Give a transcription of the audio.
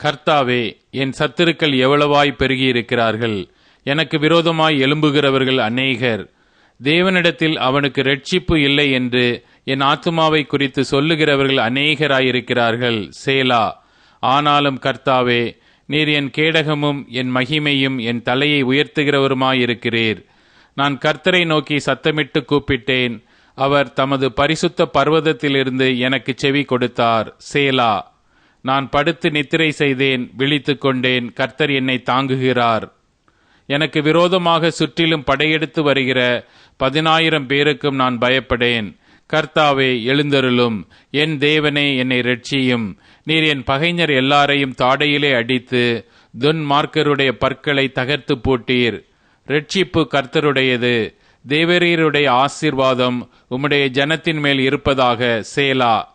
கர்த்தாவே, என் சத்துருக்கள் எவ்வளவாய் பெருகியிருக்கிறார்கள். எனக்கு விரோதமாய் எழும்புகிறவர்கள் அநேகர். தேவனிடத்தில் அவனுக்கு இரட்சிப்பு இல்லை என்று என் ஆத்துமாவை குறித்து சொல்லுகிறவர்கள் அநேகராயிருக்கிறார்கள். சேலா. ஆனாலும் கர்த்தாவே, நீர் என் கேடகமும் என் மகிமையும் என் தலையை உயர்த்துகிறவருமாயிருக்கிறீர். நான் கர்த்தரை நோக்கி சத்தமிட்டு கூப்பிட்டேன். அவர் தமது பரிசுத்த பர்வதத்திலிருந்து எனக்கு செவி கொடுத்தார். சேலா. நான் படுத்து நித்திரை செய்தேன், விழித்துக் கொண்டேன். கர்த்தர் என்னை தாங்குகிறார். எனக்கு விரோதமாக சுற்றிலும் படையெடுத்து வருகிற 10,000 பேருக்கும் நான் பயப்படேன். கர்த்தாவே, எழுந்தருளும். என் தேவனே, என்னை இரட்சியும். நீர் என் பகைஞர் எல்லாரையும் தாடையிலே அடித்து துன்மார்க்கருடைய பற்களை தகர்த்து போட்டீர். இரட்சிப்பு கர்த்தருடையது. தேவரீருடைய ஆசீர்வாதம் உம்முடைய ஜனத்தின் மேல் இருப்பதாக. சேலா.